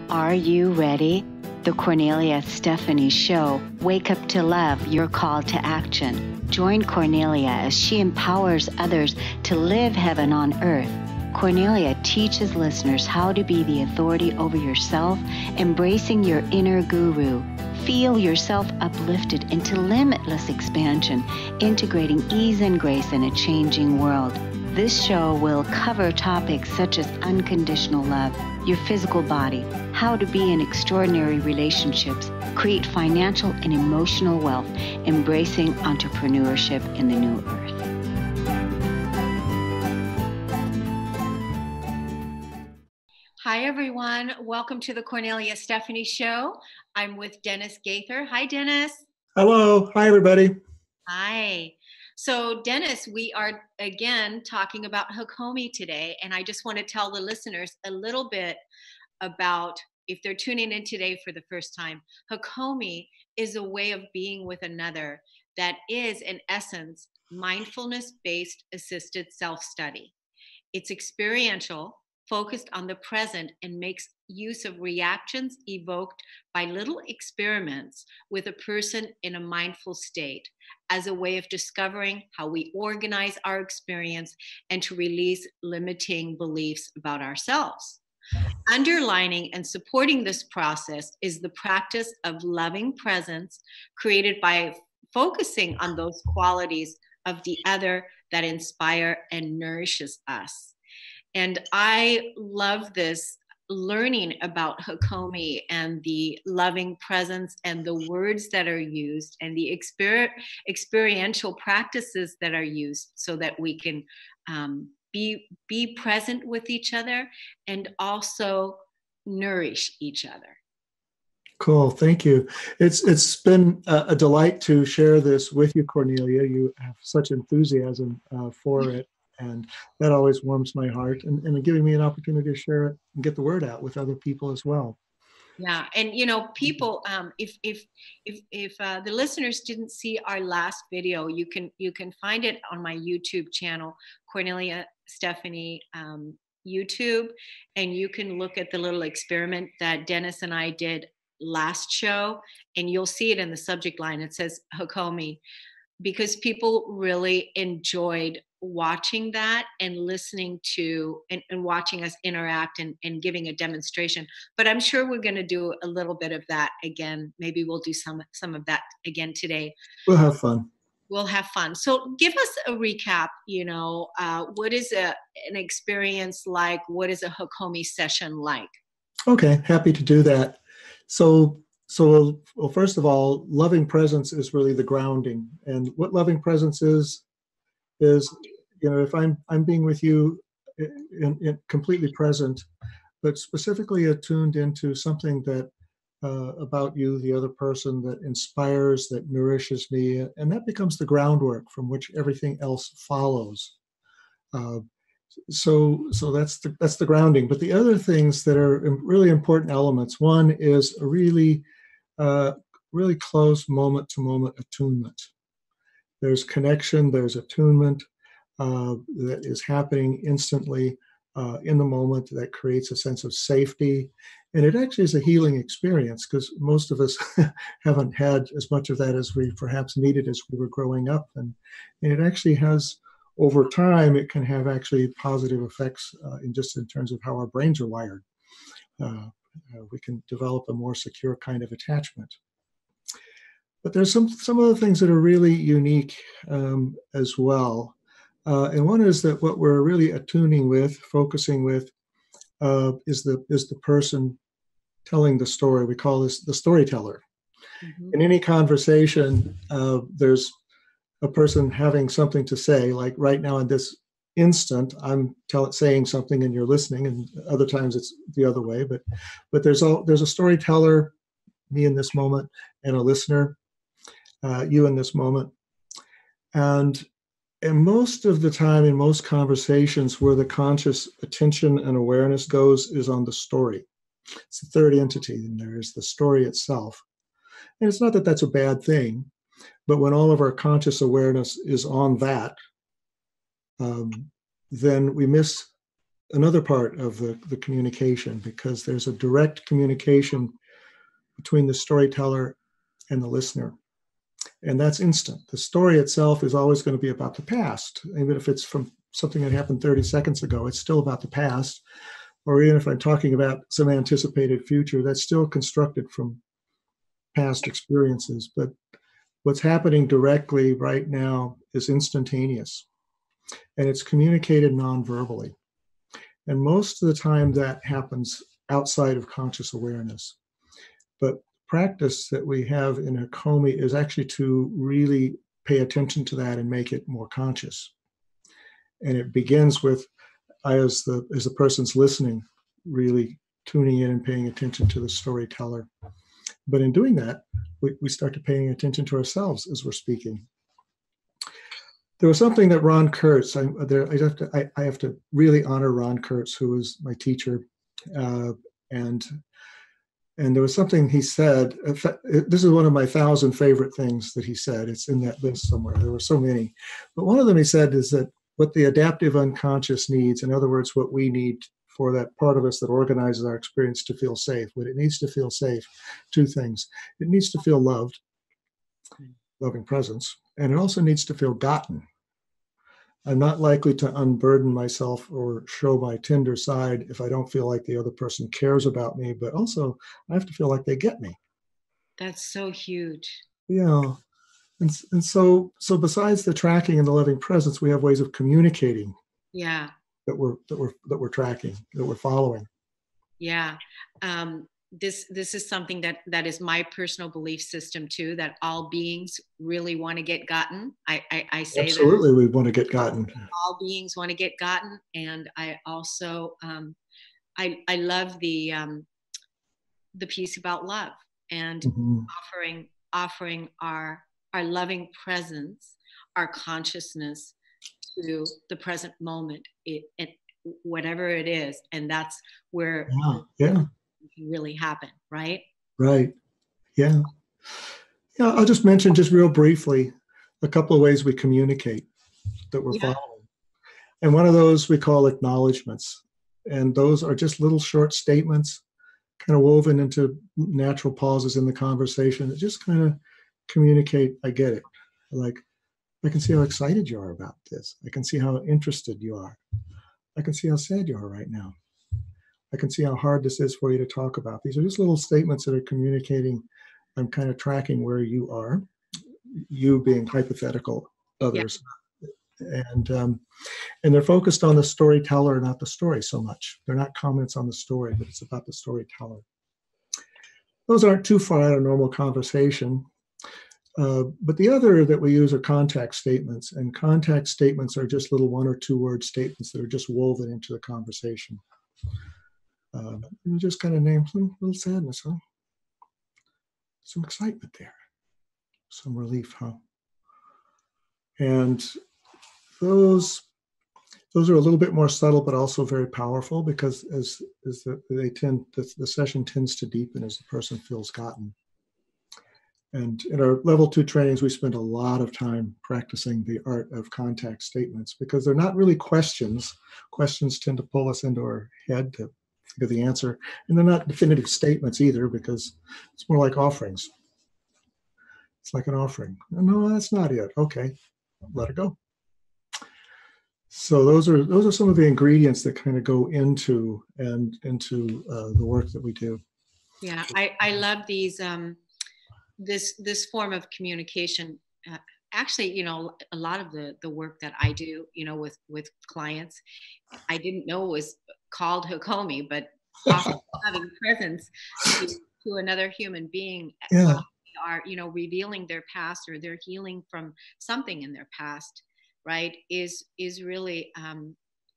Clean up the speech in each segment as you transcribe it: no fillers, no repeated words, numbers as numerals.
Are you ready? The Kornelia Stephanie Show. Wake up to love, your call to action. Join Kornelia as she empowers others to live heaven on earth. Kornelia teaches listeners how to be the authority over yourself, embracing your inner guru. Feel yourself uplifted into limitless expansion, integrating ease and grace in a changing world. This show will cover topics such as unconditional love, your physical body, how to be in extraordinary relationships, create financial and emotional wealth, embracing entrepreneurship in the new earth. Hi, everyone. Welcome to the Kornelia Stephanie Show. I'm with Dennis Gaither. Hi, Dennis. Hello. Hi, everybody. Hi. So, Dennis, we are again talking about Hakomi today, and I just want to tell the listeners a little bit about, if they're tuning in today for the first time, Hakomi is a way of being with another that is, in essence, mindfulness-based assisted self-study. It's experiential, focused on the present, and makes use of reactions evoked by little experiments with a person in a mindful state as a way of discovering how we organize our experience and to release limiting beliefs about ourselves. Underlining and supporting this process is the practice of loving presence created by focusing on those qualities of the other that inspire and nourishes us. And I love this, learning about Hakomi and the loving presence and the words that are used and the experiential practices that are used so that we can be present with each other and also nourish each other. Cool. Thank you. It's been a delight to share this with you, Kornelia. You have such enthusiasm for it. And that always warms my heart, and giving me an opportunity to share it and get the word out with other people as well. Yeah, and people, if the listeners didn't see our last video, you can find it on my YouTube channel, Kornelia Stephanie YouTube, and you can look at the little experiment that Dennis and I did last show, and you'll see it in the subject line. It says Hakomi, because people really enjoyed watching that and listening to and watching us interact and giving a demonstration. But I'm sure we're going to do a little bit of that again. Maybe we'll do some of that again today. We'll have fun. We'll have fun. So give us a recap. What is an experience like? What is a Hakomi session like? Okay, happy to do that. So well, first of all, loving presence is really the grounding. And what loving presence is, if I'm being with you in completely present, but specifically attuned into something that about you, the other person, that inspires, that nourishes me, and that becomes the groundwork from which everything else follows. So that's the grounding. But the other things that are really important elements. One is a really close moment-to-moment attunement. There's connection, there's attunement that is happening instantly in the moment that creates a sense of safety. And it actually is a healing experience because most of us haven't had as much of that as we perhaps needed as we were growing up. And it actually has, over time, it can have actually positive effects in terms of how our brains are wired. We can develop a more secure kind of attachment. But there's some other things that are really unique as well. And one is that what we're really attuning with, focusing with, is the person telling the story. We call this the storyteller. Mm-hmm. In any conversation, there's a person having something to say. Like right now in this instant, I'm saying something and you're listening, and other times it's the other way. But there's a storyteller, me in this moment, and a listener, you in this moment. And most of the time in most conversations where the conscious attention and awareness goes is on the story. It's the third entity, and there is the story itself. And it's not that that's a bad thing, but when all of our conscious awareness is on that, then we miss another part of the communication, because there's a direct communication between the storyteller and the listener. And that's instant. The story itself is always going to be about the past. Even if it's from something that happened 30 seconds ago, it's still about the past. Or even if I'm talking about some anticipated future, that's still constructed from past experiences. But what's happening directly right now is instantaneous, and it's communicated non-verbally. And most of the time that happens outside of conscious awareness. But practice that we have in Hakomi is actually to really pay attention to that and make it more conscious. And it begins with, as the person's listening, really tuning in and paying attention to the storyteller. But in doing that, we start to paying attention to ourselves as we're speaking. There was something that Ron Kurtz, I have to really honor Ron Kurtz, who was my teacher. And there was something he said. This is one of my 1,000 favorite things that he said. It's in that list somewhere. There were so many. But one of them he said is that what the adaptive unconscious needs, in other words, what we need for that part of us that organizes our experience to feel safe, what it needs to feel safe, two things. It needs to feel loved, loving presence, and it also needs to feel gotten. I'm not likely to unburden myself or show my tender side if I don't feel like the other person cares about me, but also I have to feel like they get me. That's so huge. Yeah. And so besides the tracking and the loving presence, we have ways of communicating. Yeah. That we're tracking, that we're following. Yeah. This is something that is my personal belief system too, that all beings really want to get gotten. I say Absolutely, that we want to get gotten. all beings want to get gotten. And I also I love the piece about love and offering our loving presence, our consciousness to the present moment, whatever it is, and that's where yeah can really happen, right? Right. Yeah. I'll just mention just real briefly a couple of ways we communicate that we're following. And one of those we call acknowledgments. And those are just little short statements kind of woven into natural pauses in the conversation that just kind of communicate, I get it. Like, I can see how excited you are about this. I can see how interested you are. I can see how sad you are right now. I can see how hard this is for you to talk about. These are just little statements that are communicating. I'm kind of tracking where you are, you being hypothetical others. And they're focused on the storyteller, not the story so much. They're not comments on the story, but it's about the storyteller. Those aren't too far out of normal conversation. But the other that we use are contact statements. And contact statements are just little 1 or 2 word statements that are just woven into the conversation. You just kind of name some little sadness, huh? Some excitement there. Some relief, huh? And those are a little bit more subtle, but also very powerful, because as the session tends to deepen as the person feels gotten. And in our level 2 trainings, we spend a lot of time practicing the art of contact statements, because they're not really questions. Questions tend to pull us into our head to think of the answer. And they're not definitive statements either, because it's more like offerings. It's like an offering. No, that's not it. Okay, let it go. So those are some of the ingredients that kind of go into the work that we do. Yeah, I love these this form of communication. Actually, a lot of the work that I do, with clients, I didn't know it was called Hakomi, but offering loving presence to another human being. Yeah. Are revealing their past, or they're healing from something in their past, right? Is really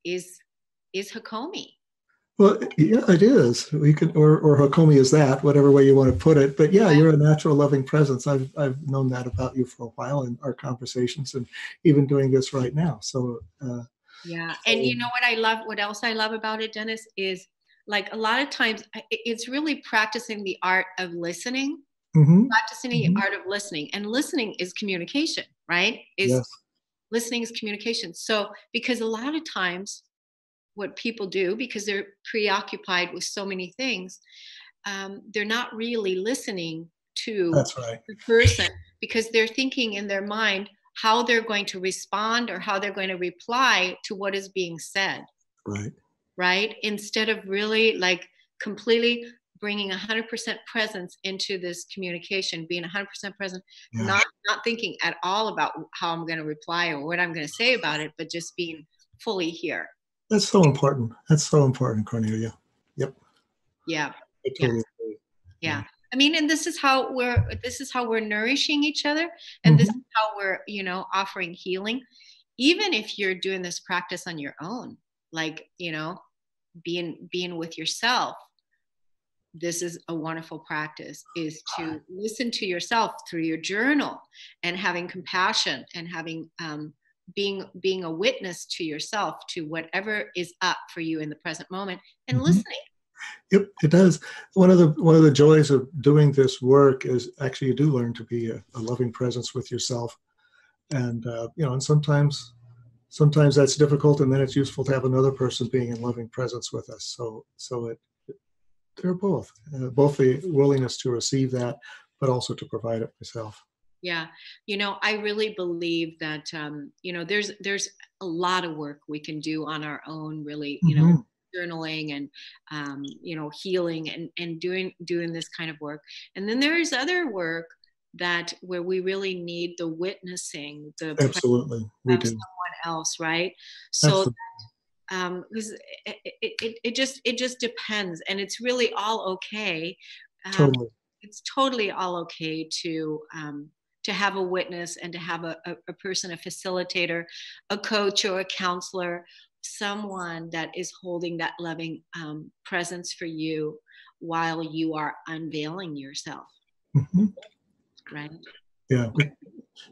is Hakomi. Well, yeah, it is. We can, or Hakomi is that, whatever way you want to put it. But yeah, you're a natural loving presence. I've known that about you for a while in our conversations, and even doing this right now. So yeah, and you know what I love? What else I love about it, Dennis, is like a lot of times it's really practicing the art of listening. Practicing the art of listening, and listening is communication, right? Listening is communication. So because a lot of times what people do, because they're preoccupied with so many things, they're not really listening to That's right. the person, because they're thinking in their mind how they're going to respond or how they're going to reply to what is being said, Right. right? Instead of really like completely bringing 100% presence into this communication, being 100% present, Yeah. not thinking at all about how I'm going to reply or what I'm going to say about it, but just being fully here. That's so important. That's so important, Cornelia. Yep. Yeah. I Yeah. totally agree. Yeah. Yeah. I mean, and this is how we're nourishing each other, and this is Mhm. how we're, offering healing. Even if you're doing this practice on your own, like, being with yourself, this is a wonderful practice, is to listen to yourself through your journal, and having compassion, and having being a witness to yourself, to whatever is up for you in the present moment, and Mhm. listening. Yep, it does. One of the joys of doing this work is actually you do learn to be a loving presence with yourself, and and sometimes that's difficult, and then it's useful to have another person being in loving presence with us. They're both the willingness to receive that, but also to provide it myself. Yeah, I really believe that there's a lot of work we can do on our own, really, Hmm. journaling, and healing, and doing this kind of work. And then there is other work that where we really need the witnessing, the presence Absolutely, we of do. someone else, right? So Absolutely, 'cause it just depends, and it's really all okay. Um, totally. it's totally all okay to have a witness, and to have a person, a facilitator, a coach, or a counselor, someone that is holding that loving presence for you while you are unveiling yourself, Hmm. right? Yeah,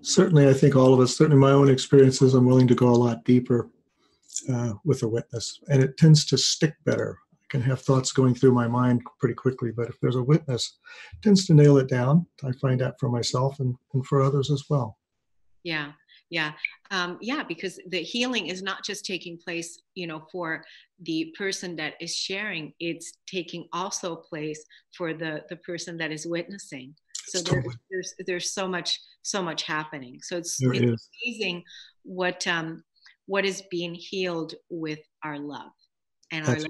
certainly. I think all of us, certainly my own experiences, I'm willing to go a lot deeper with a witness, and it tends to stick better. I can have thoughts going through my mind pretty quickly, but if there's a witness, it tends to nail it down. I find that for myself and for others as well. Yeah, yeah, yeah. Because the healing is not just taking place, for the person that is sharing. It's taking also place for the person that is witnessing. So It's totally, there's so much happening. So it's there it's is. amazing what is being healed with our love, and our That's,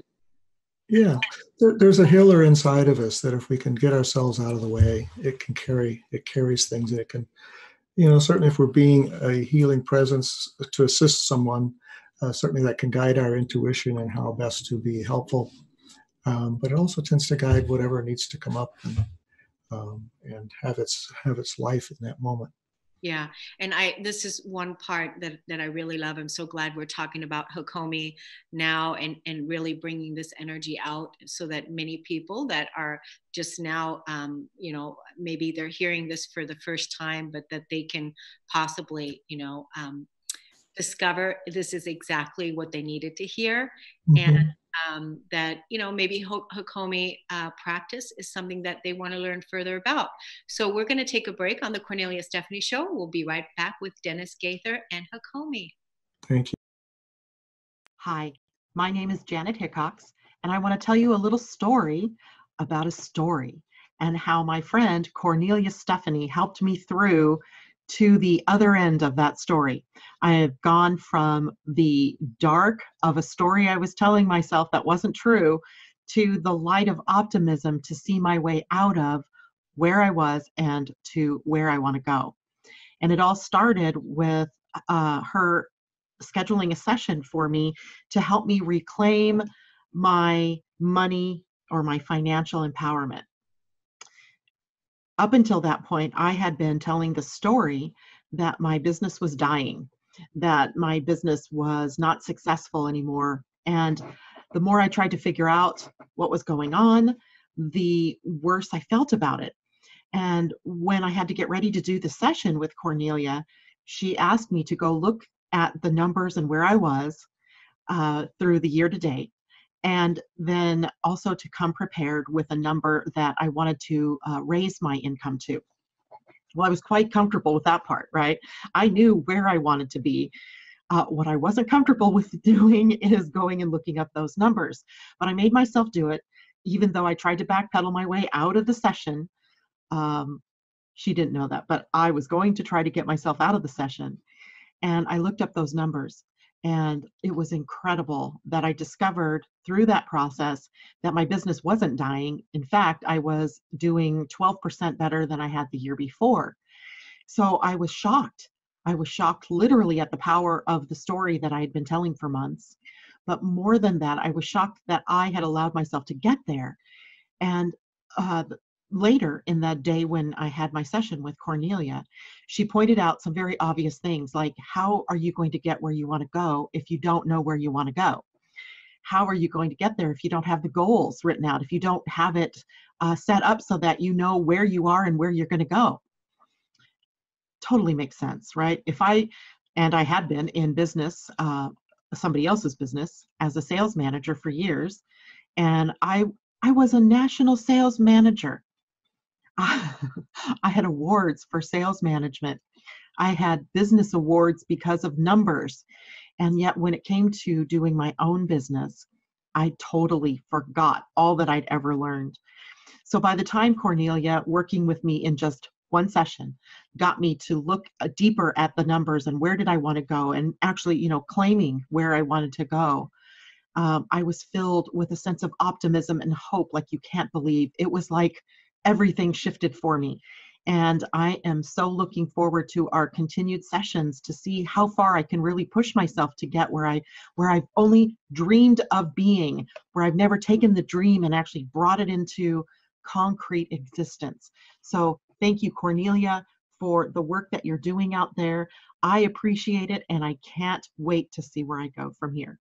yeah. There's a healer inside of us that if we can get ourselves out of the way, it carries things. It can, certainly if we're being a healing presence to assist someone, certainly that can guide our intuition and how best to be helpful. But it also tends to guide whatever needs to come up and have its life in that moment. Yeah, and this is one part that I really love. I'm so glad we're talking about Hakomi now, and really bringing this energy out, so that many people that are just now, maybe they're hearing this for the first time, but that they can possibly, discover this is exactly what they needed to hear. And Hmm. that, maybe Hakomi practice is something that they want to learn further about. So we're going to take a break on the Cornelia Stephanie Show. We'll be right back with Dennis Gaither and Hakomi. Thank you. Hi, my name is Janet Hickox, and I want to tell you a little story about a story, and how my friend Cornelia Stephanie helped me through to the other end of that story. I have gone from the dark of a story I was telling myself that wasn't true to the light of optimism to see my way out of where I was and to where I want to go. And it all started with her scheduling a session for me to help me reclaim my money or my financial empowerment. Up until that point, I had been telling the story that my business was dying, that my business was not successful anymore. And the more I tried to figure out what was going on, the worse I felt about it. And when I had to get ready to do the session with Cornelia, she asked me to go look at the numbers and where I was through the year to date, and then also to come prepared with a number that I wanted to raise my income to. Well, I was quite comfortable with that part, right? I knew where I wanted to be. What I wasn't comfortable with doing is going and looking up those numbers, but I made myself do it, even though I tried to backpedal my way out of the session. Um, she didn't know that, but I was going to try to get myself out of the session. And I looked up those numbers, and it was incredible that I discovered through that process that my business wasn't dying. In fact, I was doing 12% better than I had the year before. So I was shocked. I was shocked literally at the power of the story that I had been telling for months. But more than that, I was shocked that I had allowed myself to get there. And uh, later in that day when I had my session with Kornelia, she pointed out some very obvious things like, how are you going to get where you want to go if you don't know where you want to go? How are you going to get there if you don't have the goals written out, if you don't have it set up so that you know where you are and where you're going to go? Totally makes sense, right? And I had been in business, somebody else's business, as a sales manager for years, and I was a national sales manager. I had awards for sales management. I had business awards because of numbers. And yet when it came to doing my own business, I totally forgot all that I'd ever learned. So by the time Kornelia, working with me in just one session, got me to look deeper at the numbers and where did I want to go, and actually, claiming where I wanted to go, I was filled with a sense of optimism and hope like you can't believe. It was like everything shifted for me. And I am so looking forward to our continued sessions to see how far I can really push myself to get where I've only dreamed of being, where I've never taken the dream and actually brought it into concrete existence. So thank you, Kornelia, for the work that you're doing out there. I appreciate it, and I can't wait to see where I go from here.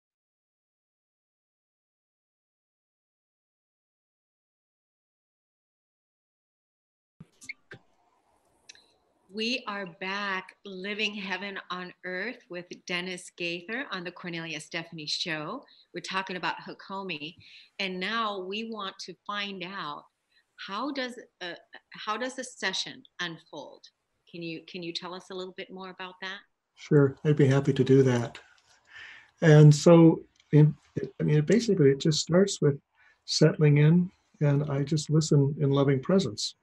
We are back living heaven on earth with Dennis Gaither on the Cornelia Stephanie Show. We're talking about Hakomi, and now we want to find out how does a session unfold? Can you tell us a little bit more about that? Sure, I'd be happy to do that. And so, basically, it just starts with settling in, and I just listen in loving presence.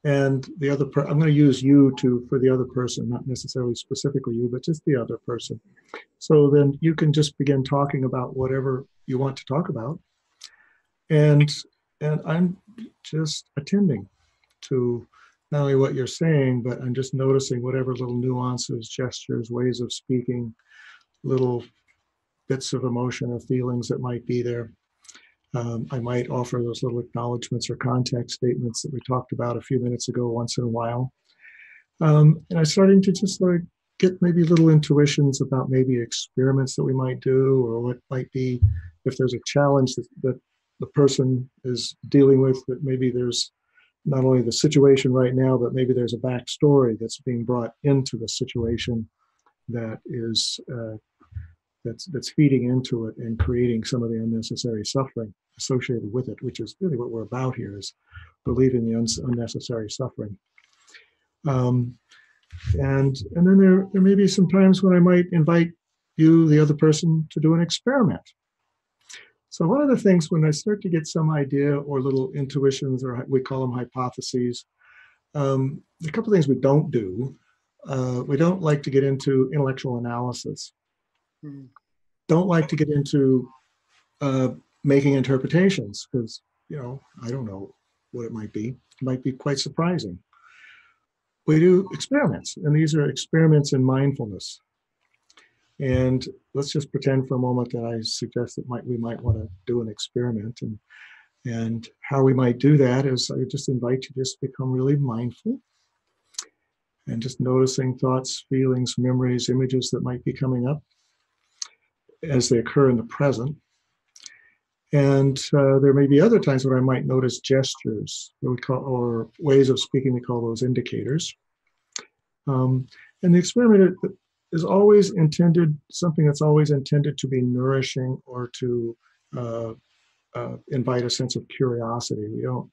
And I'm going to use you for the other person, not necessarily specifically you, but just the other person. So then you can just begin talking about whatever you want to talk about, and I'm just attending to not only what you're saying, but I'm just noticing whatever little nuances, gestures, ways of speaking, little bits of emotion or feelings that might be there. I might offer those little acknowledgments or context statements that we talked about a few minutes ago once in a while. And I'm starting to just sort of get maybe little intuitions about maybe experiments that we might do, or what might be, if there's a challenge that the person is dealing with, that maybe there's not only the situation right now, but maybe there's a backstory that's being brought into the situation that is that's feeding into it and creating some of the unnecessary suffering associated with it, which is really what we're about here, is relieving the unnecessary suffering. And then there may be some times when I might invite you, the other person, to do an experiment. So one of the things, when I start to get some idea or little intuitions, or we call them hypotheses, a couple of things we don't do. We don't like to get into intellectual analysis. Don't like to get into making interpretations, because, I don't know what it might be. It might be quite surprising. We do experiments, and these are experiments in mindfulness. And let's just pretend for a moment that I suggest that we might want to do an experiment. And how we might do that is, I just invite you to just become really mindful and just noticing thoughts, feelings, memories, images that might be coming up as they occur in the present. And there may be other times when I might notice gestures, or ways of speaking. We call those indicators. And the experiment is always intended, something that's always intended to be nourishing, or to invite a sense of curiosity. We don't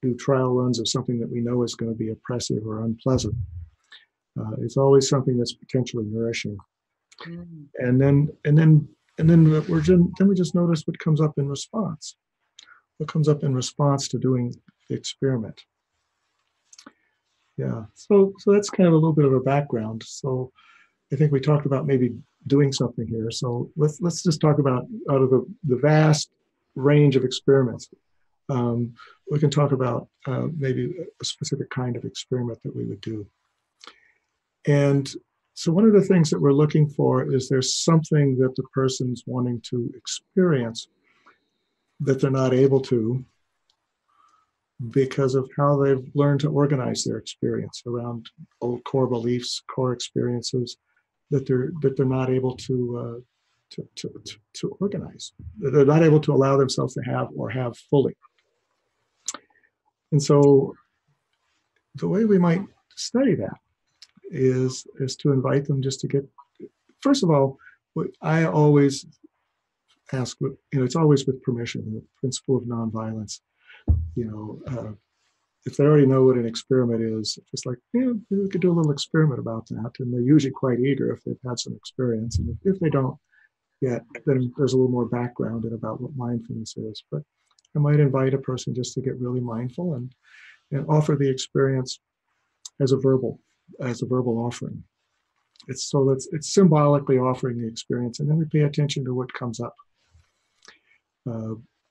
do trial runs of something that we know is going to be oppressive or unpleasant. It's always something that's potentially nourishing. Mm. Then we just notice what comes up in response. What comes up in response to doing the experiment. Yeah. So that's kind of a little bit of a background. So I think we talked about maybe doing something here. So let's just talk about out of the vast range of experiments. We can talk about maybe a specific kind of experiment that we would do. And so one of the things that we're looking for is there's something that the person's wanting to experience that they're not able to because of how they've learned to organize their experience around old core beliefs, core experiences that they're not able to organize. They're not able to allow themselves to have fully. And so the way we might study that is to invite them just to get, first of all, what I always ask, it's always with permission, the principle of nonviolence. If they already know what an experiment is, just like, yeah, we could do a little experiment about that. And they're usually quite eager if they've had some experience. And if they don't yet, then there's a little more background about what mindfulness is. But I might invite a person just to get really mindful and offer the experience as a verbal offering. It's symbolically offering the experience, and then we pay attention to what comes up.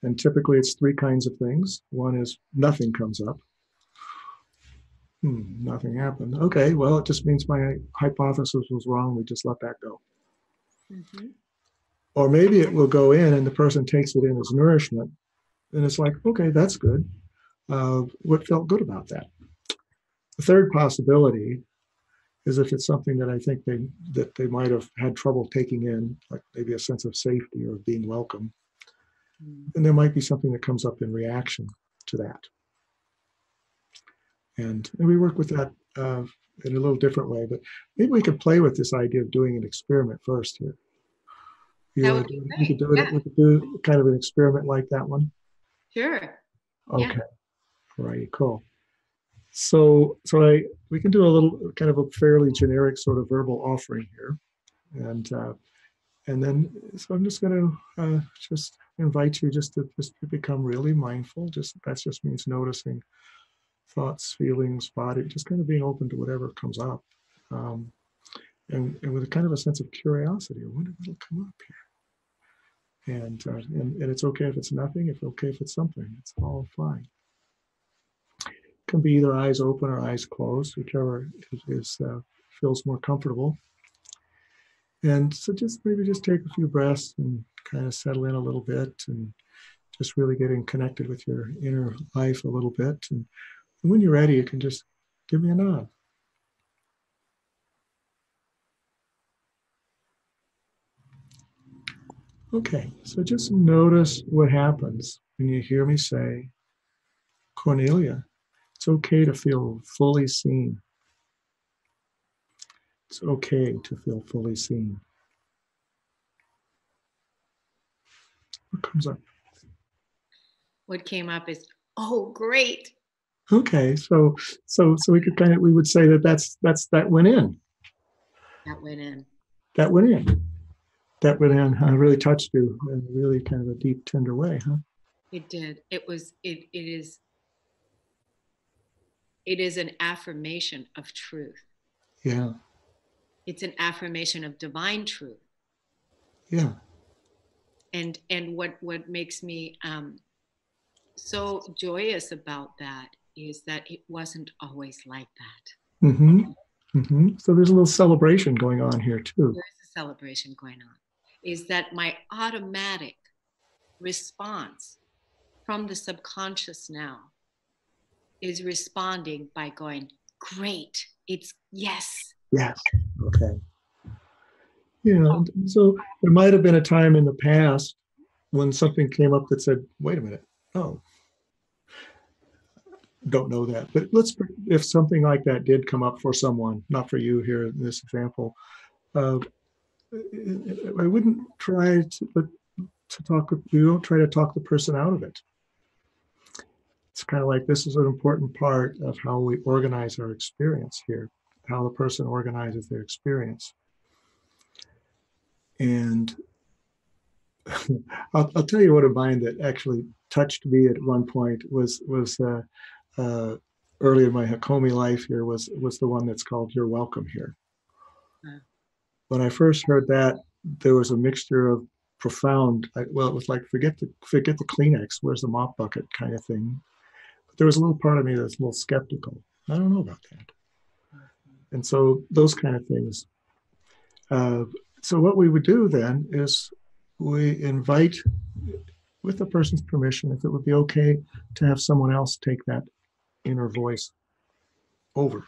And typically it's three kinds of things. One is nothing comes up. Nothing happened. Okay, well, it just means my hypothesis was wrong. We just let that go. Mm-hmm. Or maybe it will go in and the person takes it in as nourishment. And it's like, okay, that's good. What felt good about that? The third possibility is if it's something that I think they might have had trouble taking in, like maybe a sense of safety or being welcome. And there might be something that comes up in reaction to that. And we work with that in a little different way, but maybe we could play with this idea of doing an experiment first here. That would be great. We could do kind of an experiment like that one. Sure. Okay. Yeah. All right. Cool. So we can do a little kind of a fairly generic sort of verbal offering here, and then so I'm just going to just invite you just to become really mindful. That just means noticing thoughts, feelings, body, just kind of being open to whatever comes up, and with a kind of a sense of curiosity. I wonder what'll come up here. And it's okay if it's nothing. It's okay if it's something. It's all fine. It can be either eyes open or eyes closed, whichever feels more comfortable. And so maybe just take a few breaths and kind of settle in a little bit and just really getting connected with your inner life a little bit. And when you're ready, you can just give me a nod. Okay, so just notice what happens when you hear me say, Kornelia, it's okay to feel fully seen. It's okay to feel fully seen. What comes up? What came up is, oh, great. Okay, so we could we would say that went in. That went in. That went in. That went in. Really touched you in a really kind of a deep, tender way, huh? It did. It is an affirmation of truth. Yeah. It's an affirmation of divine truth. Yeah. And what makes me so joyous about that is that it wasn't always like that. Mm-hmm. Mm-hmm. So there's a little celebration going on here too. There's a celebration going on. Is that my automatic response from the subconscious now is responding by going, great, it's yes. Yes. Okay. Yeah. So there might have been a time in the past when something came up that said, wait a minute, oh, don't know that. But if something like that did come up for someone, not for you here in this example, I wouldn't try to talk, you don't try to talk the person out of it. It's kind of like this is an important part of how we organize our experience here, how the person organizes their experience. And I'll tell you what of mine that actually touched me at one point was early in my Hakomi life here was the one that's called "You're Welcome Here." When I first heard that, there was a mixture of profound. Well, it was like forget the Kleenex, where's the mop bucket kind of thing. But there was a little part of me that's a little skeptical. I don't know about that. And so those kind of things. So what we would do then is we invite, with the person's permission, if it would be okay to have someone else take that inner voice over,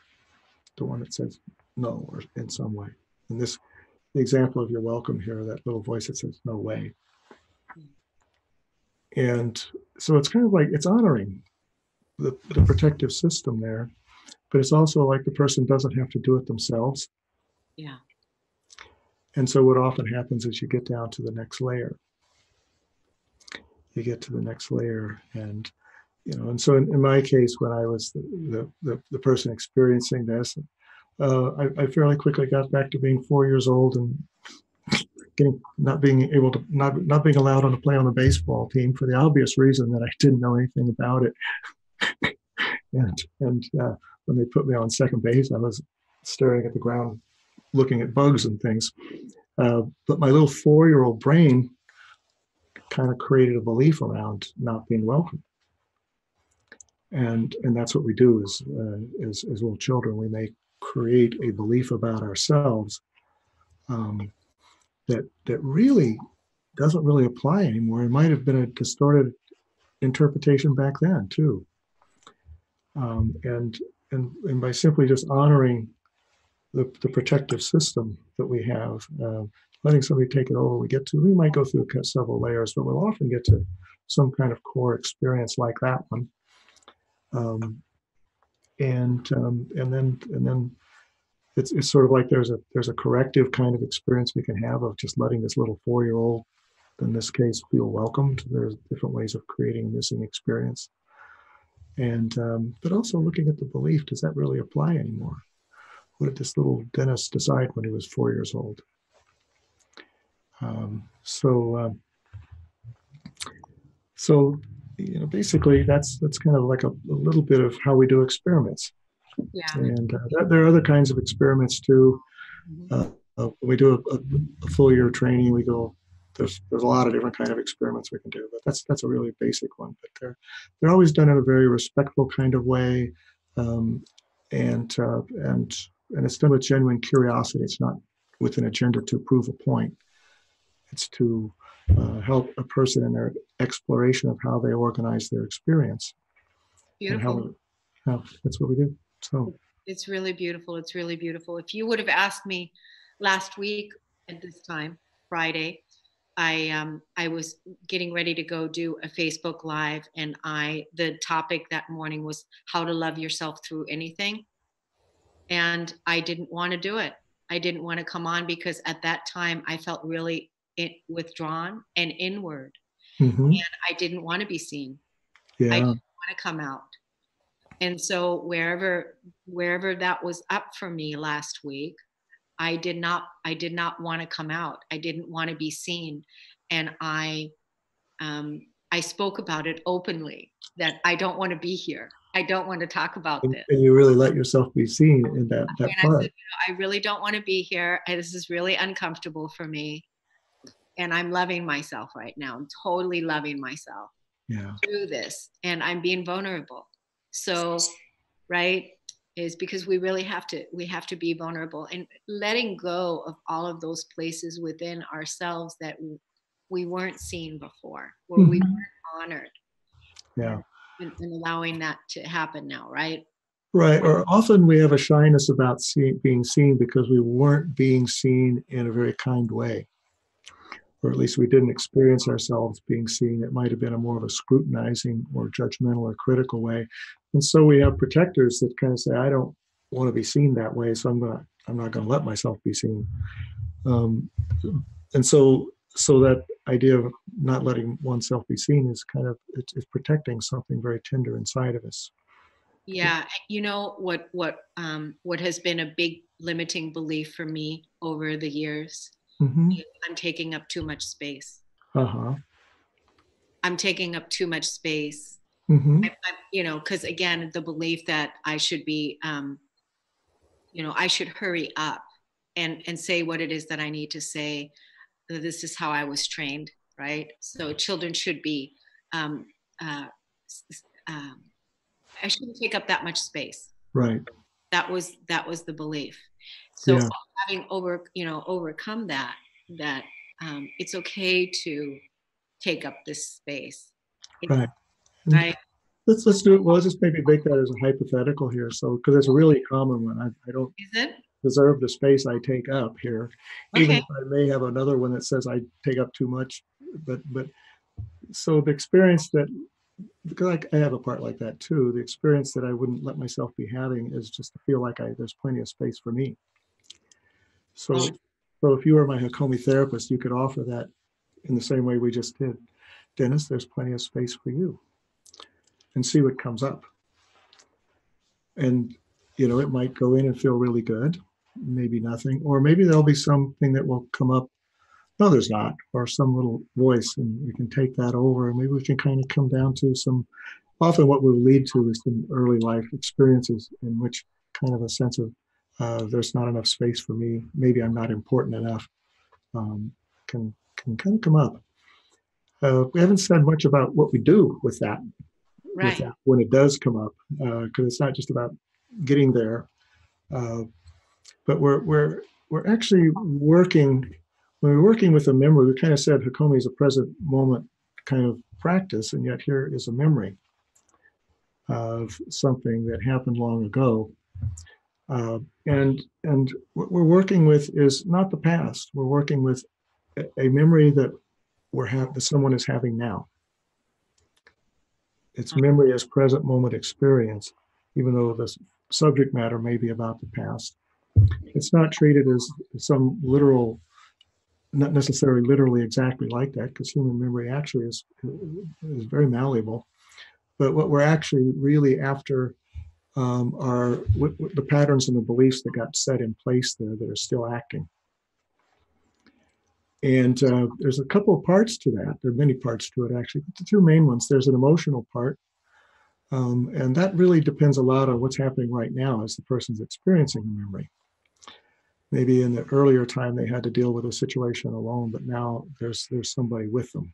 the one that says no or in some way. And this, the example of "You're welcome here," that little voice that says no way. And so it's kind of like it's honoring the protective system there, but it's also like the person doesn't have to do it themselves. Yeah. And so what often happens is you get down to the next layer. You get to the next layer, and and so in my case, when I was the person experiencing this, I fairly quickly got back to being 4 years old and not being allowed to play on the baseball team for the obvious reason that I didn't know anything about it. and when they put me on second base, I was staring at the ground, looking at bugs and things. But my little 4-year-old brain kind of created a belief around not being welcome. And that's what we do as little children. We may create a belief about ourselves that really doesn't really apply anymore. It might have been a distorted interpretation back then too. And by simply just honoring the protective system that we have, letting somebody take it over, we might go through several layers, but we'll often get to some kind of core experience like that one. And then it's sort of like there's a corrective kind of experience we can have of just letting this little 4-year-old, in this case, feel welcomed. There's different ways of creating a missing experience. And but also looking at the belief, does that really apply anymore? What did this little Dennis decide when he was 4 years old? So basically that's kind of like a little bit of how we do experiments. Yeah. And there are other kinds of experiments too. We do a full year training. We go. There's a lot of different kind of experiments we can do, but that's a really basic one. But they're always done in a very respectful kind of way, and it's done with genuine curiosity. It's not with an agenda to prove a point. It's to help a person in their exploration of how they organize their experience. Beautiful. And how that's what we do. So it's really beautiful. It's really beautiful. If you would have asked me last week at this time, Friday, I was getting ready to go do a Facebook Live, and the topic that morning was how to love yourself through anything. And I didn't want to do it. I didn't want to come on because at that time I felt really withdrawn and inward, and I didn't want to be seen. Yeah. I didn't want to come out. And so wherever that was up for me last week, I did not want to come out. I didn't want to be seen. And I spoke about it openly, that I don't want to be here. I don't want to talk about this. And you really let yourself be seen in that part. I said, I really don't want to be here. This is really uncomfortable for me. And I'm loving myself right now. I'm totally loving myself through this. And I'm being vulnerable. So, right, is because we really have to be vulnerable and letting go of all of those places within ourselves that we weren't seen before, where we weren't honored. Yeah. And allowing that to happen now, right? Right. Or often we have a shyness about being seen because we weren't being seen in a very kind way. Or at least we didn't experience ourselves being seen. It might have been a more of a scrutinizing or judgmental or critical way. And so we have protectors that kind of say, I don't want to be seen that way, so I'm not going to let myself be seen. And so that idea of not letting oneself be seen is kind of, it's protecting something very tender inside of us. Yeah. You know, what has been a big limiting belief for me over the years Mm-hmm. I'm taking up too much space. Uh-huh. I'm taking up too much space. Mm-hmm. Because again, the belief that I should be, I should hurry up and say what it is that I need to say. This is how I was trained, right? So children should be, um, uh, um, I shouldn't take up that much space. Right. That was the belief. So Yeah. having overcome that, it's okay to take up this space. Right. And Right. let's do it. Well, let's just maybe make that as a hypothetical here. So, because it's a really common one. I don't Is it? deserve the space I take up here, even Okay. if I may have another one that says I take up too much. But so the experience that, because I have a part like that too, the experience that I wouldn't let myself be having is just to feel like there's plenty of space for me. So, Oh. so if you were my Hakomi therapist, you could offer that in the same way we just did. Dennis, there's plenty of space for you, and see what comes up. And, it might go in and feel really good, maybe nothing, or maybe there'll be something that will come up. No, there's not, or some little voice, and we can take that over, and maybe we can kind of come down to some, often what will lead to is some early life experiences in which kind of a sense of there's not enough space for me, maybe I'm not important enough, can kind of come up. We haven't said much about what we do with that, Right. when it does come up, because it's not just about getting there, but we're actually working. When we're working with a memory, we kind of said Hakomi is a present moment kind of practice, and yet here is a memory of something that happened long ago. And what we're working with is not the past. We're working with a memory that that someone is having now. It's memory as present moment experience, even though the subject matter may be about the past. It's not treated as some literal, not necessarily literally exactly like that, because human memory actually is very malleable. But what we're actually really after are the patterns and the beliefs that got set in place there that are still acting. And there's a couple of parts to that. There are many parts to it, actually. But the two main ones, there's an emotional part. And that really depends a lot on what's happening right now as the person's experiencing the memory. Maybe in the earlier time they had to deal with a situation alone, but now there's somebody with them.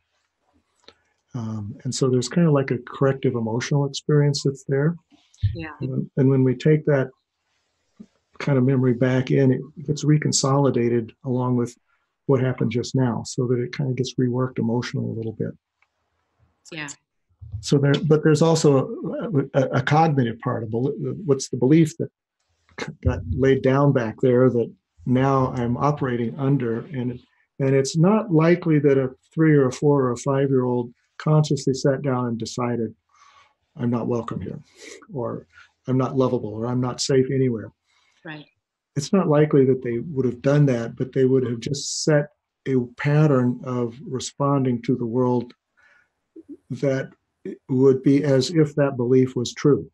And so there's kind of like a corrective emotional experience that's there. Yeah. And when we take that kind of memory back in, it gets reconsolidated along with what happened just now, so that it kind of gets reworked emotionally a little bit. Yeah. So but there's also a cognitive part of what's the belief that got laid down back there that now I'm operating under, and it's not likely that a 3 or a 4 or a 5-year-old consciously sat down and decided I'm not welcome here, or I'm not lovable, or I'm not safe anywhere. Right. It's not likely that they would have done that, but they would have just set a pattern of responding to the world that would be as if that belief was true.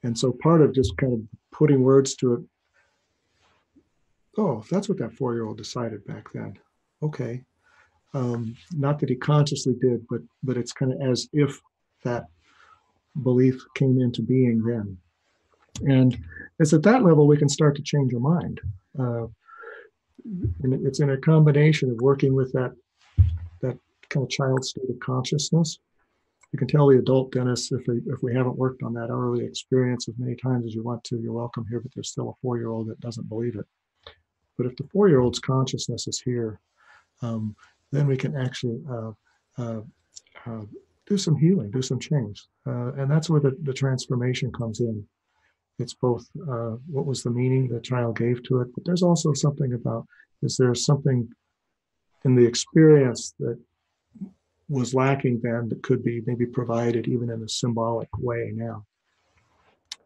And so part of just kind of putting words to it, oh, that's what that 4-year-old decided back then. Okay. Not that he consciously did, but it's kind of as if that belief came into being then. And it's at that level we can start to change our mind. And it's in a combination of working with that kind of child state of consciousness. You can tell the adult dentist, if we haven't worked on that early experience as many times as you want to, you're welcome here, but there's still a 4-year-old that doesn't believe it. But if the 4-year-old's consciousness is here, then we can actually do some healing, do some change. And that's where the transformation comes in. It's both what was the meaning the child gave to it, but there's also something about, is there something in the experience that was lacking then that could be maybe provided even in a symbolic way now.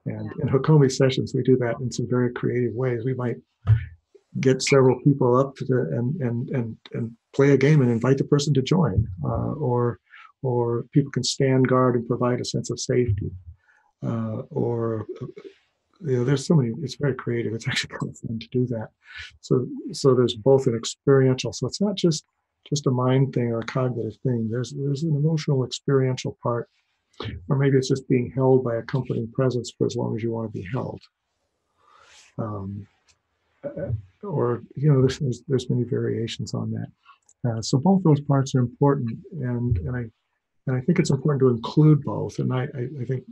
And in Hakomi sessions, we do that in some very creative ways. We might get several people up and play a game and invite the person to join, or people can stand guard and provide a sense of safety, or there's so many, it's very creative. It's actually kind of fun to do that. So there's both an experiential, so it's not just a mind thing or a cognitive thing. There's an emotional experiential part, or maybe it's just being held by accompanying presence for as long as you want to be held. Um, or there's many variations on that. So both those parts are important, and I think it's important to include both. And I think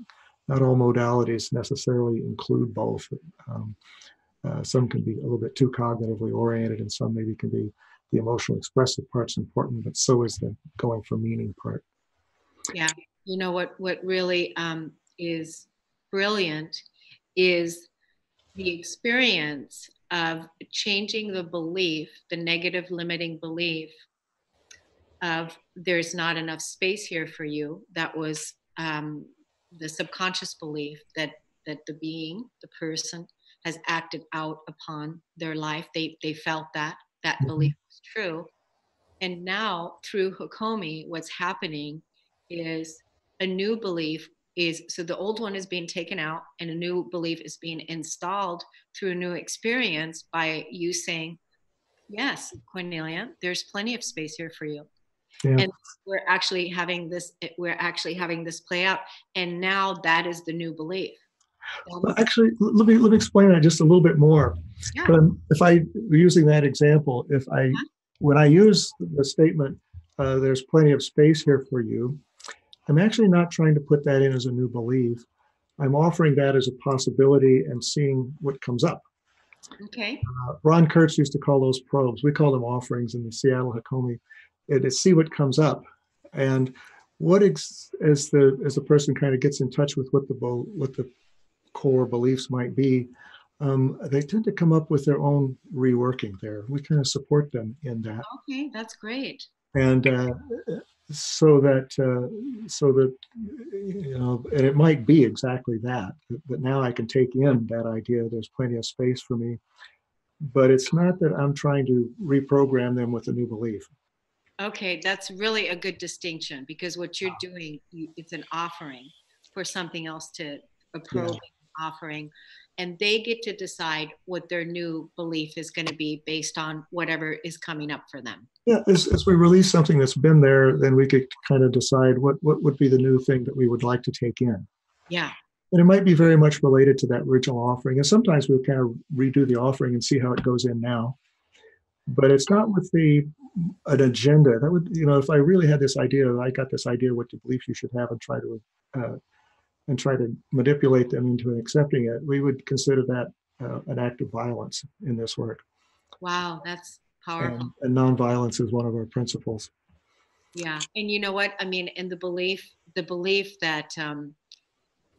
not all modalities necessarily include both. Some can be a little bit too cognitively oriented, and some maybe can be the emotional expressive part's important, but so is the going for meaning part. Yeah. You know what really is brilliant is the experience of changing the belief, the negative limiting belief of there's not enough space here for you. That was the subconscious belief that the being, the person, has acted out upon their life. They felt that belief was true. And now through Hakomi, what's happening is a new belief is, so the old one is being taken out and a new belief is being installed through a new experience by you saying, yes, Cornelia, there's plenty of space here for you. Yeah. And we're actually having this play out. And now that is the new belief. Well, actually, let me explain that just a little bit more. Yeah. But if I were using that example, when I use the statement, there's plenty of space here for you, I'm actually not trying to put that in as a new belief. I'm offering that as a possibility and seeing what comes up. Okay. Ron Kurtz used to call those probes. We call them offerings in the Seattle Hakomi. To see what comes up, and as the person kind of gets in touch with what the core beliefs might be, they tend to come up with their own reworking there. We kind of support them in that. Okay, that's great. And so that and it might be exactly that. But now I can take in that idea. There's plenty of space for me. But it's not that I'm trying to reprogram them with a new belief. Okay, that's really a good distinction, because what you're doing, it's an offering for something else, to a probing offering, and they get to decide what their new belief is going to be based on whatever is coming up for them. Yeah, as we release something that's been there, then we could kind of decide what would be the new thing that we would like to take in. Yeah. And it might be very much related to that original offering. And sometimes we'll kind of redo the offering and see how it goes in now. But it's not with an agenda. That would, if I really had this idea, I got this idea what the beliefs you should have, and try to manipulate them into accepting it, we would consider that an act of violence in this work. Wow, that's powerful. And nonviolence is one of our principles. Yeah, and you know what? I mean, and the belief that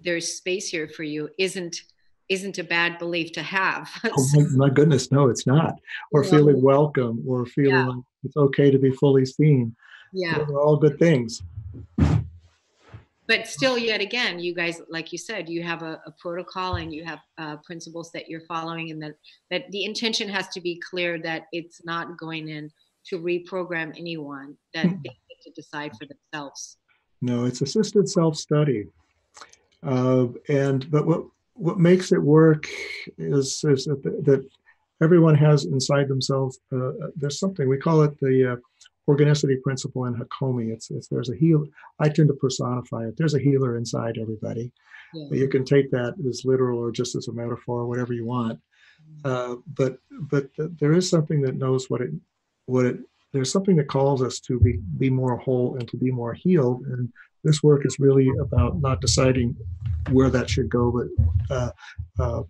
there's space here for you isn't a bad belief to have. Oh my goodness, no, it's not. Or feeling welcome, or feeling like it's okay to be fully seen. Yeah. Those are all good things. But still, yet again, you guys, like you said, you have a protocol and you have principles that you're following, and that the intention has to be clear, that it's not going in to reprogram anyone, that they get to decide for themselves. No, it's assisted self-study. But what makes it work is that everyone has inside themselves, there's something, we call it the organicity principle in Hakomi. There's a healer. I tend to personify it. There's a healer inside everybody. Yeah. You can take that as literal or just as a metaphor, whatever you want. But there is something that knows there's something that calls us to be more whole and to be more healed. And this work is really about not deciding where that should go, but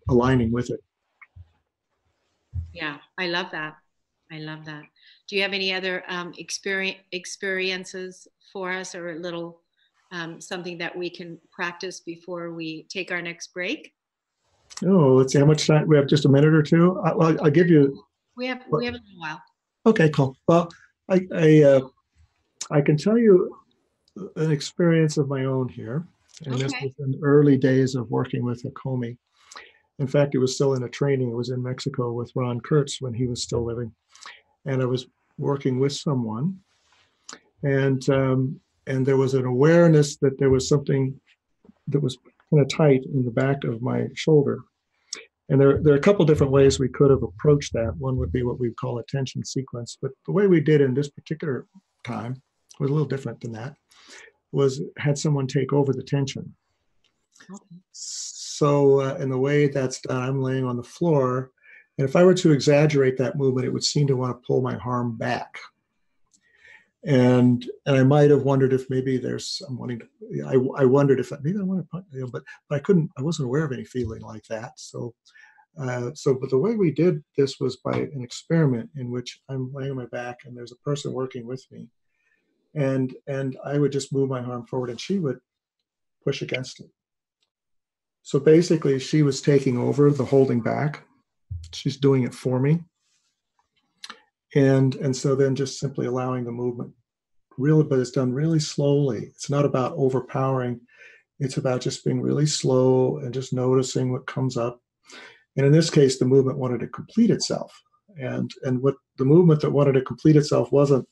aligning with it. Yeah, I love that. Do you have any other experiences for us, or a little something that we can practice before we take our next break? Oh, let's see how much time we have. Just a minute or two. I'll give you. We have a little while. Okay, cool. Well, I can tell you an experience of my own here, and this was in the early days of working with Hakomi. In fact, it was still in a training. It was in Mexico with Ron Kurtz when he was still living. And I was working with someone, and there was an awareness that there was something that was kind of tight in the back of my shoulder. And there are a couple different ways we could have approached that. One would be what we call attention sequence. But the way we did in this particular time was a little different than that, was had someone take over the tension. Okay. So in the way that's done, I'm laying on the floor. And if I were to exaggerate that movement, it would seem to want to pull my arm back. And I might have wondered if maybe I'm wanting to, I wondered if maybe I want to, but I wasn't aware of any feeling like that. But the way we did this was by an experiment in which I'm laying on my back and there's a person working with me. And I would just move my arm forward and she would push against it. So basically she was taking over the holding back. She's doing it for me. And so then just simply allowing the movement, really, but it's done really slowly. It's not about overpowering. It's about just being really slow and just noticing what comes up. And in this case, the movement wanted to complete itself. And what the movement that wanted to complete itself wasn't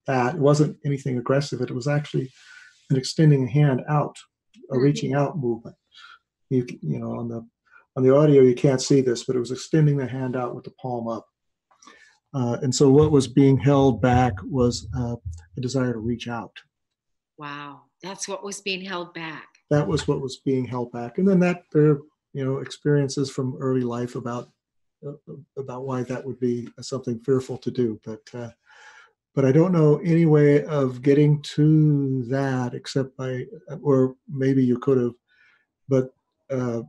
that. It wasn't anything aggressive. It was actually an extending a hand out, a reaching out movement. You know, on the audio, you can't see this, but it was extending the hand out with the palm up. And so what was being held back was a desire to reach out. Wow, that's what was being held back. That was what was being held back. And then there are experiences from early life about why that would be something fearful to do. But I don't know any way of getting to that except by, or maybe you could have, but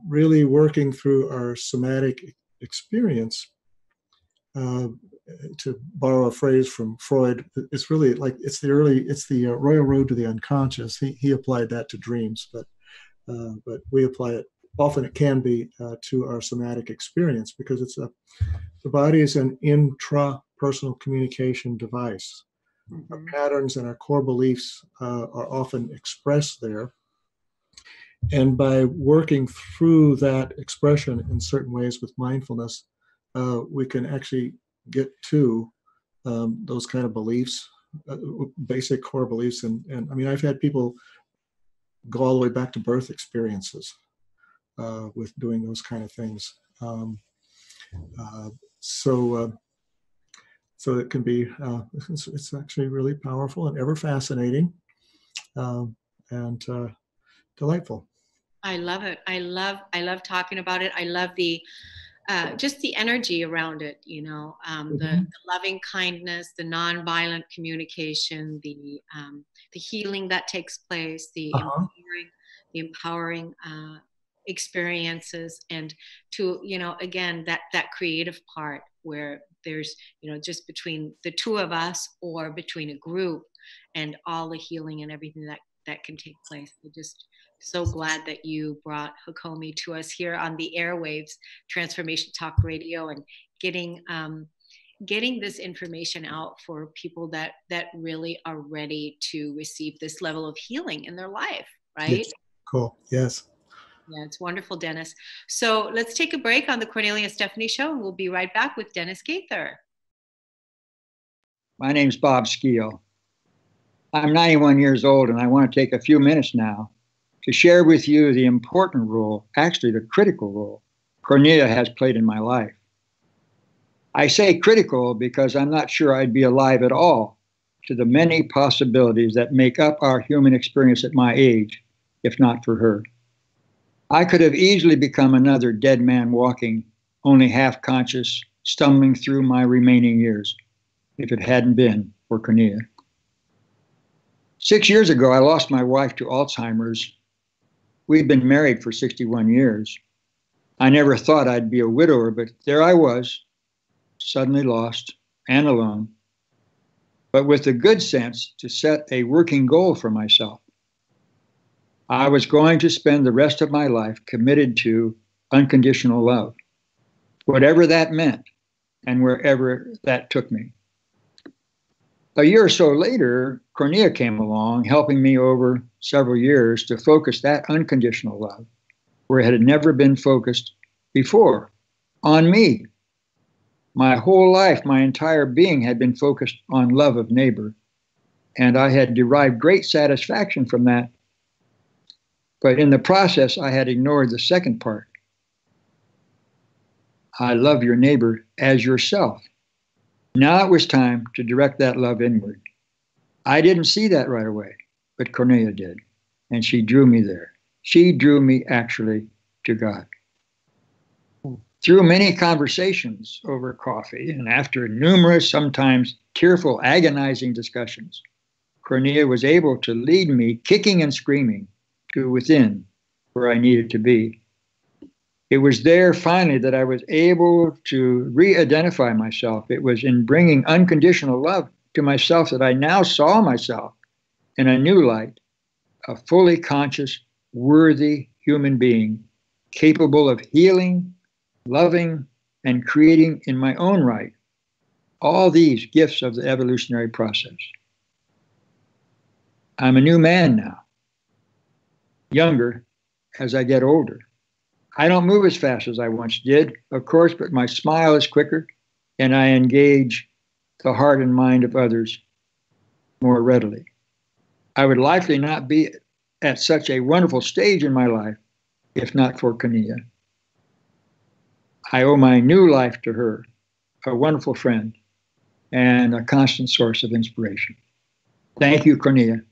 really working through our somatic experience. To borrow a phrase from Freud, it's really like it's the royal road to the unconscious. He applied that to dreams, but we apply it often. It can be to our somatic experience because the body is an intrapersonal communication device. Mm-hmm. Our patterns and our core beliefs are often expressed there. And by working through that expression in certain ways with mindfulness, we can actually get to those kind of beliefs, basic core beliefs. And I mean, I've had people go all the way back to birth experiences with doing those kind of things. So it can be, it's actually really powerful and ever fascinating and delightful. I love it. I love talking about it. I love just the energy around it, the loving kindness, the nonviolent communication, the healing that takes place, the empowering experiences, and to, again, that creative part where there's, just between the two of us or between a group and all the healing and everything that can take place. I just so glad that you brought Hakomi to us here on the airwaves, Transformation Talk Radio, and getting this information out for people that really are ready to receive this level of healing in their life, right? Yes. Cool. Yes. Yeah, it's wonderful, Dennis. So let's take a break on the Kornelia and Stephanie Show, and we'll be right back with Dennis Gaither. My name's Bob Skeel. I'm 91 years old, and I want to take a few minutes now to share with you the important role, actually the critical role, Kornelia has played in my life. I say critical because I'm not sure I'd be alive at all to the many possibilities that make up our human experience at my age, if not for her. I could have easily become another dead man walking, only half conscious, stumbling through my remaining years, if it hadn't been for Kornelia. 6 years ago, I lost my wife to Alzheimer's. We'd been married for 61 years. I never thought I'd be a widower, but there I was, suddenly lost and alone, but with the good sense to set a working goal for myself. I was going to spend the rest of my life committed to unconditional love, whatever that meant and wherever that took me. A year or so later, Kornelia came along, helping me over several years to focus that unconditional love where it had never been focused before, on me. My whole life, my entire being had been focused on love of neighbor, and I had derived great satisfaction from that. But in the process, I had ignored the second part. I love your neighbor as yourself. Now it was time to direct that love inward. I didn't see that right away, but Kornelia did, and she drew me there. She drew me actually to God. Through many conversations over coffee and after numerous, sometimes tearful, agonizing discussions, Kornelia was able to lead me, kicking and screaming, to within where I needed to be. It was there finally that I was able to re-identify myself. It was in bringing unconditional love to myself that I now saw myself in a new light, a fully conscious, worthy human being, capable of healing, loving, and creating in my own right all these gifts of the evolutionary process. I'm a new man now, younger as I get older. I don't move as fast as I once did, of course, but my smile is quicker and I engage the heart and mind of others more readily. I would likely not be at such a wonderful stage in my life if not for Kornelia. I owe my new life to her, a wonderful friend and a constant source of inspiration. Thank you, Kornelia.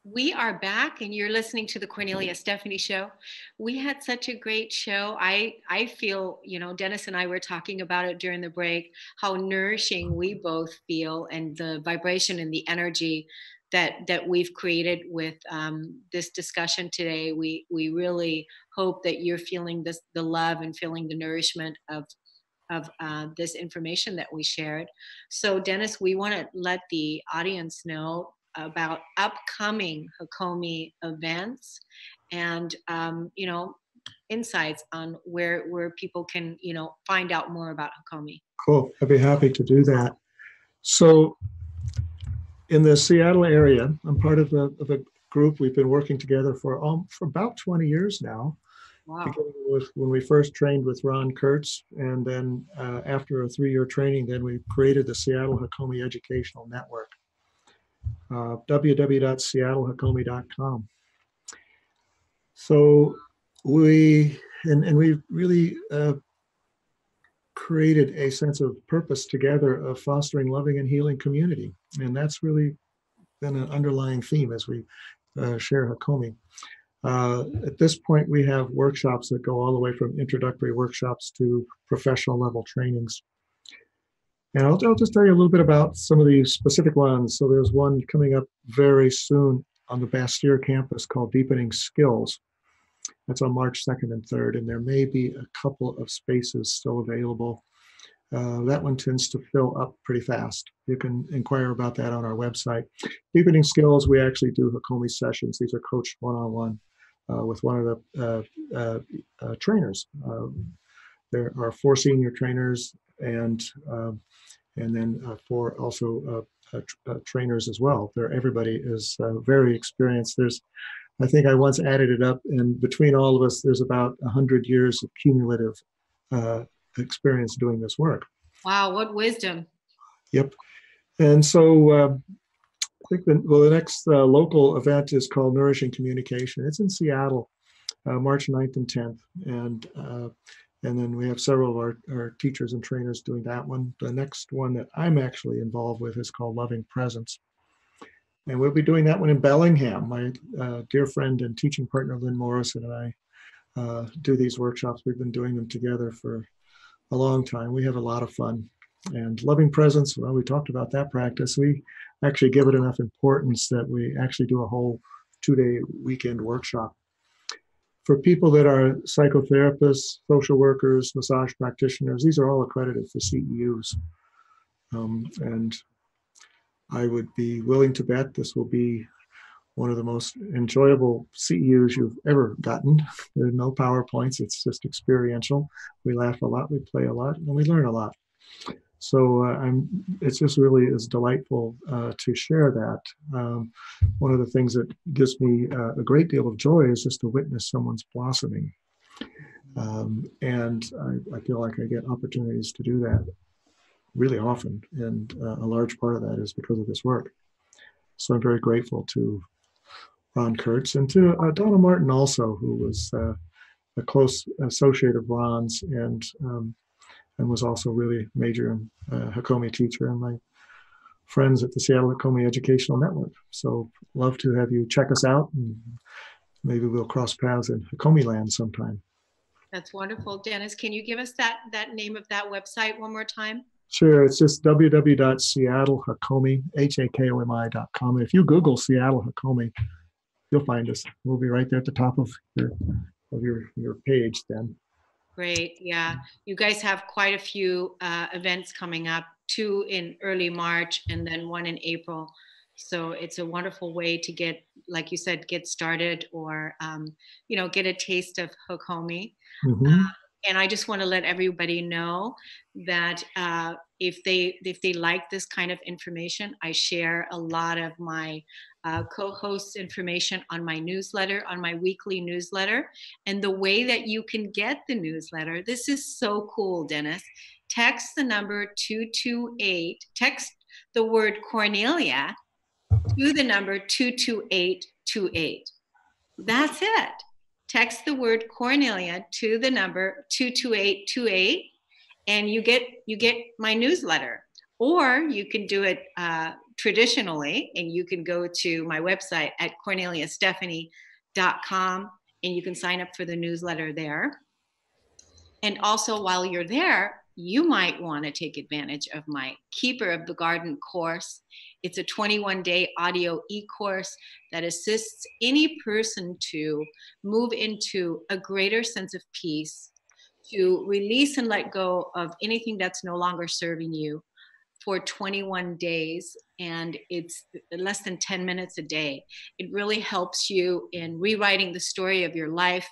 We are back and you're listening to the Kornelia Stephanie Show. We had such a great show. I feel, Dennis and I were talking about it during the break, how nourishing we both feel and the vibration and the energy that we've created with this discussion today. We really hope that you're feeling the love and feeling the nourishment of this information that we shared. So Dennis, we want to let the audience know about upcoming Hakomi events and insights on where people can find out more about Hakomi. Cool. I'd be happy to do that. So in the Seattle area, I'm part of a group. We've been working together for about 20 years now. Wow. Beginning with when we first trained with Ron Kurtz, and then after a 3-year training, then we created the Seattle Hakomi Educational Network. www.seattlehakomi.com. So we really created a sense of purpose together of fostering loving and healing community, and that's really been an underlying theme as we share Hakomi. At this point, we have workshops that go all the way from introductory workshops to professional level trainings. And I'll just tell you a little bit about some of the specific ones. So there's one coming up very soon on the Bastyr campus called Deepening Skills. That's on March 2nd and 3rd, and there may be a couple of spaces still available. That one tends to fill up pretty fast. You can inquire about that on our website. Deepening Skills, we actually do Hakomi sessions. These are coached one-on-one with one of the trainers. There are 4 senior trainers and then 4 also trainers as well. Everybody is very experienced. I think I once added it up, and between all of us, there's about 100 years of cumulative experience doing this work. Wow, what wisdom. Yep. And so I think the next local event is called Nourishing Communication. It's in Seattle, March 9th and 10th. And then we have several of our teachers and trainers doing that one. The next one that I'm actually involved with is called Loving Presence. And we'll be doing that one in Bellingham. My dear friend and teaching partner, Lynn Morrison, and I do these workshops. We've been doing them together for a long time. We have a lot of fun. And Loving Presence, well, we talked about that practice. We actually give it enough importance that we actually do a whole 2-day weekend workshop. For people that are psychotherapists, social workers, massage practitioners, these are all accredited for CEUs. And I would be willing to bet this will be one of the most enjoyable CEUs you've ever gotten. There are no PowerPoints, it's just experiential. We laugh a lot, we play a lot, and we learn a lot. So it's just really is delightful to share that. One of the things that gives me a great deal of joy is just to witness someone's blossoming. And I feel like I get opportunities to do that really often. And a large part of that is because of this work. So I'm very grateful to Ron Kurtz and to Donna Martin also, who was a close associate of Ron's, and was also really major Hakomi teacher, and my friends at the Seattle Hakomi Educational Network. So love to have you check us out, and maybe we'll cross paths in Hakomi land sometime. That's wonderful. Dennis, can you give us that name of that website one more time? Sure. It's just www.seattlehakomi.com. If you Google Seattle Hakomi, you'll find us. We'll be right there at the top of your page then. Great. Yeah. You guys have quite a few events coming up, 2 in early March and then 1 in April. So it's a wonderful way to get, like you said, get started or, get a taste of Hakomi. Mm-hmm. And I just want to let everybody know that if they like this kind of information, I share a lot of my co-hosts' information on my newsletter, on my weekly newsletter. And the way that you can get the newsletter, this is so cool, Dennis. Text the number 228, text the word Kornelia to the number 22828. That's it. Text the word Kornelia to the number 22828, and you get my newsletter. Or you can do it traditionally, and you can go to my website at korneliastephanie.com, and you can sign up for the newsletter there. And also, while you're there, you might want to take advantage of my Keeper of the Garden course. It's a 21-day audio e-course that assists any person to move into a greater sense of peace, to release and let go of anything that's no longer serving you for 21 days. And it's less than 10 minutes a day. It really helps you in rewriting the story of your life,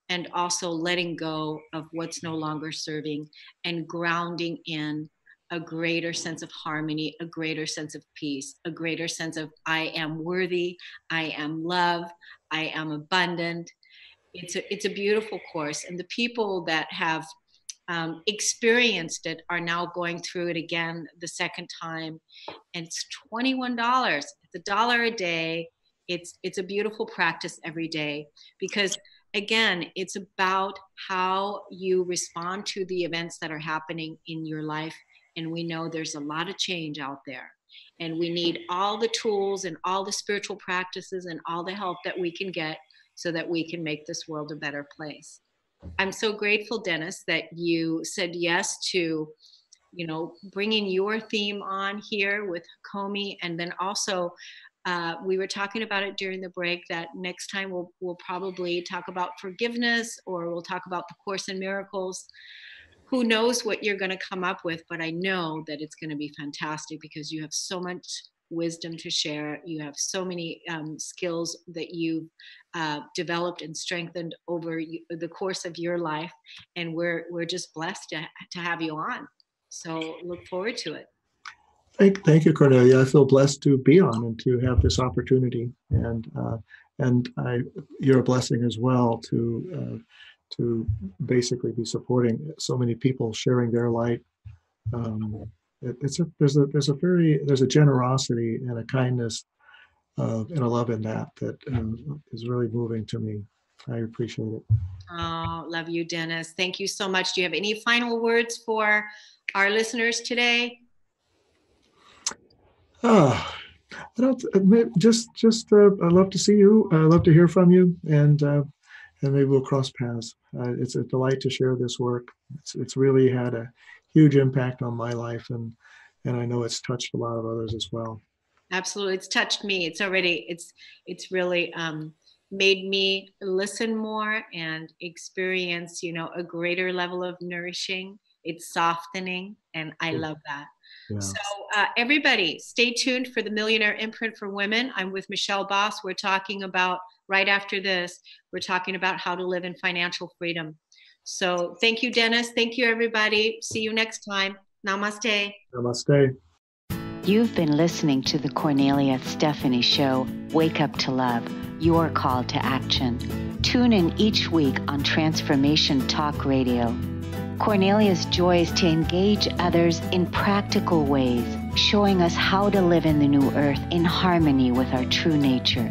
and also letting go of what's no longer serving and grounding in a greater sense of harmony, a greater sense of peace, a greater sense of I am worthy, I am love, I am abundant. It's a beautiful course. And the people that have experienced it are now going through it again the second time. And it's $21. It's $1 a day. It's a beautiful practice every day, because again, it's about how you respond to the events that are happening in your life. And we know there's a lot of change out there. And we need all the tools and all the spiritual practices and all the help that we can get so that we can make this world a better place. I'm so grateful, Dennis, that you said yes to, bringing your theme on here with Hakomi. And then also, we were talking about it during the break that next time we'll probably talk about forgiveness, or we'll talk about the Course in Miracles. Who knows what you're going to come up with, but I know that it's going to be fantastic because you have so much wisdom to share. You have so many skills that you've developed and strengthened over the course of your life, and we're just blessed to have you on. So look forward to it. Thank you, Kornelia. I feel blessed to be on and to have this opportunity, and you're a blessing as well to basically be supporting so many people sharing their light. There's a generosity and a kindness and a love in that is really moving to me. I appreciate it. Oh, love you, Dennis. Thank you so much. Do you have any final words for our listeners today? I don't. Just. I'd love to see you. I'd love to hear from you, and maybe we'll cross paths. It's a delight to share this work. It's really had a huge impact on my life, and I know it's touched a lot of others as well. Absolutely, it's touched me. It's really made me listen more and experience, a greater level of nourishing. It's softening, and I love that. Yeah. So everybody, stay tuned for the Millionaire Imprint for Women. I'm with Michelle Boss. We're talking about, right after this, we're talking about how to live in financial freedom. So thank you, Dennis. Thank you, everybody. See you next time. Namaste. Namaste. You've been listening to the Kornelia Stephanie Show, Wake Up to Love, your call to action. Tune in each week on Transformation Talk Radio. Kornelia's joy is to engage others in practical ways, showing us how to live in the new earth in harmony with our true nature.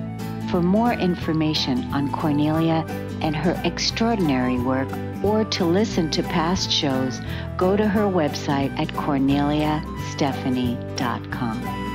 For more information on Kornelia and her extraordinary work, or to listen to past shows, go to her website at korneliastephanie.com.